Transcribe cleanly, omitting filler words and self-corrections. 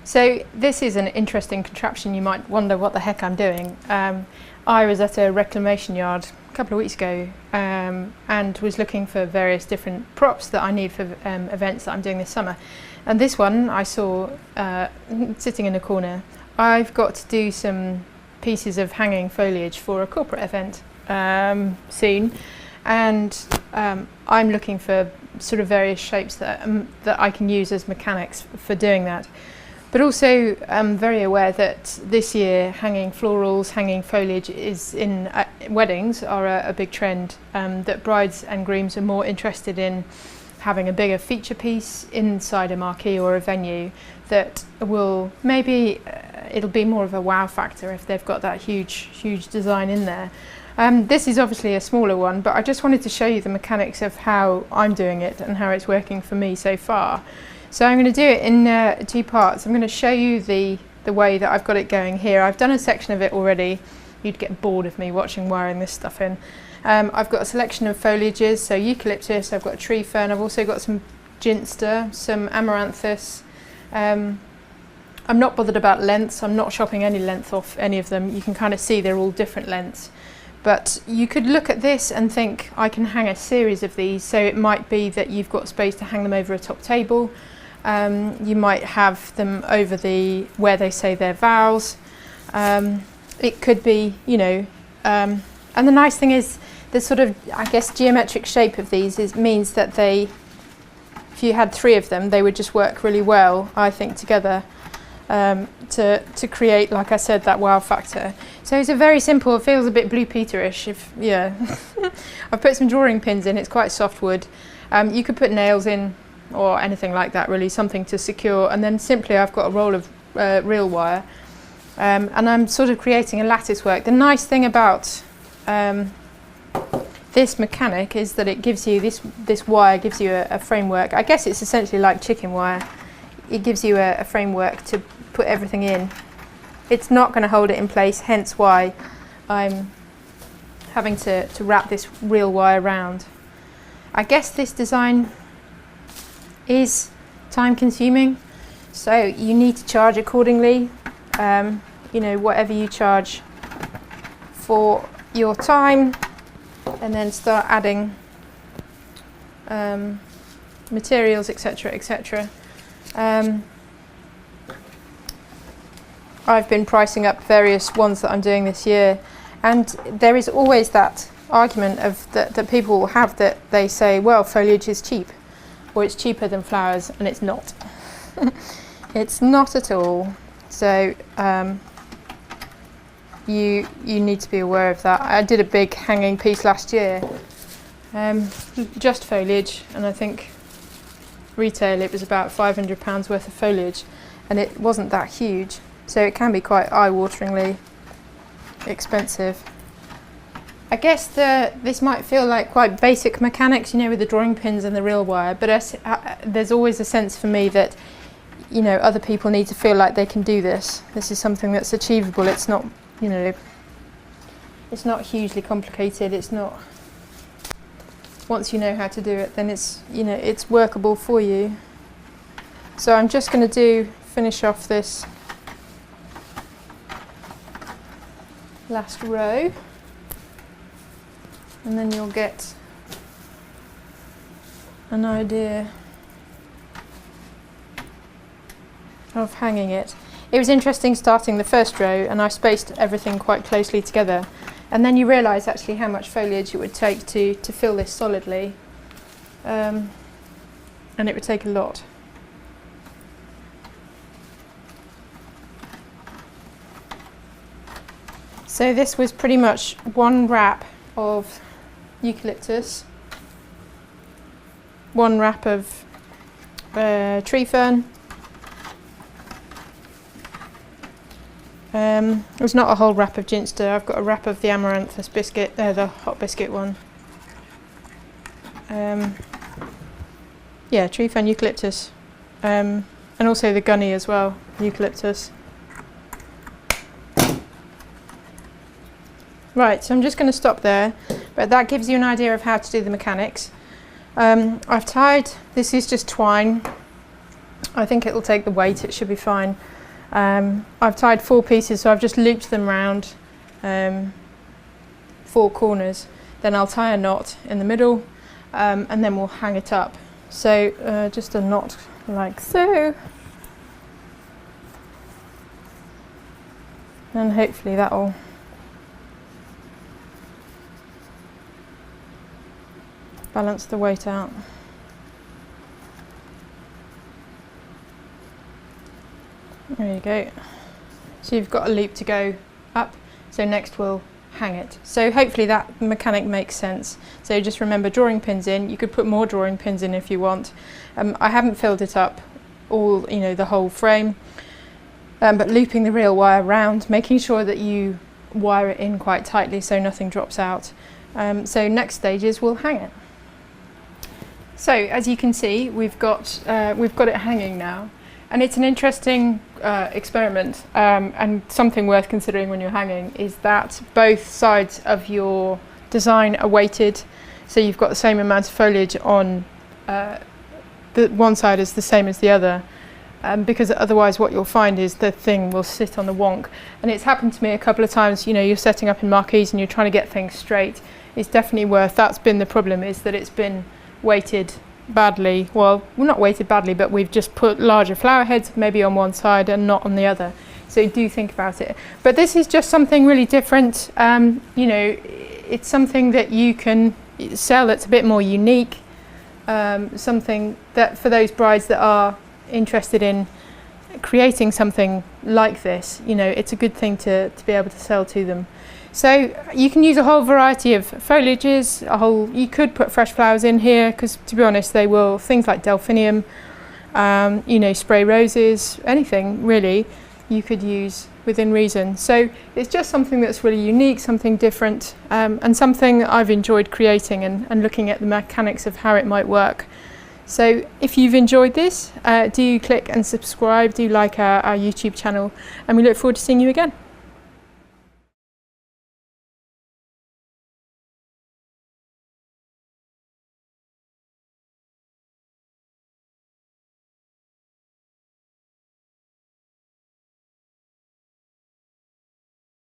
So this is an interesting contraption. You might wonder what the heck I'm doing. I was at a reclamation yard a couple of weeks ago and was looking for various different props that I need for events that I'm doing this summer. And this one I saw sitting in a corner. I've got to do some pieces of hanging foliage for a corporate event soon, and I'm looking for sort of various shapes that I can use as mechanics for doing that. But also I'm very aware that this year hanging florals, hanging foliage is in weddings are a big trend, that brides and grooms are more interested in having a bigger feature piece inside a marquee or a venue that will maybe, it'll be more of a wow factor if they've got that huge design in there. This is obviously a smaller one, but I just wanted to show you the mechanics of how I'm doing it and how it's working for me so far. So I'm going to do it in two parts. I'm going to show you the way that I've got it going here. I've done a section of it already. You'd get bored of me watching wiring this stuff in. I've got a selection of foliages, so eucalyptus, I've got a tree fern, I've also got some ginster, some amaranthus. I'm not bothered about lengths, I'm not chopping any length off any of them. You can kind of see they're all different lengths. But you could look at this and think, I can hang a series of these, so it might be that you've got space to hang them over a top table. You might have them over where they say their vows. It could be, you know, and the nice thing is the sort of, I guess, geometric shape of these means that if you had three of them, they would just work really well, I think, together to create, like I said, that wow factor. So it's a very simple, it feels a bit Blue Peter-ish, I've put some drawing pins in, it's quite soft wood. You could put nails in or anything like that, really, something to secure, and then simply I've got a roll of reel wire, and I'm sort of creating a lattice work. The nice thing about this mechanic is that it gives you, this wire gives you a framework. I guess it's essentially like chicken wire. It gives you a framework to put everything in. It's not going to hold it in place, hence why I'm having to wrap this reel wire around. I guess this design is time consuming, so you need to charge accordingly. You know, whatever you charge for your time, and then start adding materials, etc., etc. I've been pricing up various ones that I'm doing this year, and there is always that argument of that people will have, that they say, well, foliage is cheap, or it's cheaper than flowers, and it's not. It's not at all. So you need to be aware of that. I did a big hanging piece last year, just foliage, and I think retail it was about £500 worth of foliage, and it wasn't that huge, so it can be quite eye-wateringly expensive. I guess this might feel like quite basic mechanics, you know, with the drawing pins and the reel wire, but there's always a sense for me that, you know, other people need to feel like they can do this. This is something that's achievable. It's not, you know, it's not hugely complicated. It's not, once you know how to do it, then it's, you know, it's workable for you. So I'm just going to finish off this last row, and then you'll get an idea of hanging it. It was interesting starting the first row, and I spaced everything quite closely together, and then you realise actually how much foliage it would take to fill this solidly, and it would take a lot. So this was pretty much one wrap of eucalyptus, one wrap of tree fern. It was not a whole wrap of ginster. I've got a wrap of the amaranthus biscuit, the hot biscuit one. Yeah, tree fern, eucalyptus, and also the gunny as well, eucalyptus. Right, so I'm just going to stop there, but that gives you an idea of how to do the mechanics. I've tied, this is just twine. I think it will take the weight, it should be fine. I've tied 4 pieces, so I've just looped them round 4 corners. Then I'll tie a knot in the middle, and then we'll hang it up. So just a knot like so. And hopefully that'll balance the weight out. There you go. So you've got a loop to go up, so next we'll hang it. So hopefully that mechanic makes sense. So just remember, drawing pins in. You could put more drawing pins in if you want. I haven't filled it up all, the whole frame, but looping the reel wire round, making sure that you wire it in quite tightly so nothing drops out. So next stage is we'll hang it. So as you can see, we've got it hanging now, and it's an interesting experiment, and something worth considering when you're hanging is that both sides of your design are weighted, so you've got the same amount of foliage on the one side is the same as the other, because otherwise what you'll find is the thing will sit on the wonk. And it's happened to me a couple of times. You're setting up in marquees and you're trying to get things straight. It's definitely that's been the problem, is that it's been weighted badly. Well, not weighted badly, but we've just put larger flower heads maybe on one side and not on the other. So do think about it. But this is just something really different. It's something that you can sell that's a bit more unique. Something that for those brides that are interested in creating something like this, it's a good thing to be able to sell to them. So you can use a whole variety of foliages, you could put fresh flowers in here, because to be honest they will, things like delphinium, spray roses, anything really you could use within reason. So it's just something that's really unique, something different, and something I've enjoyed creating and looking at the mechanics of how it might work. So if you've enjoyed this, do click and subscribe, do like our YouTube channel, and we look forward to seeing you again.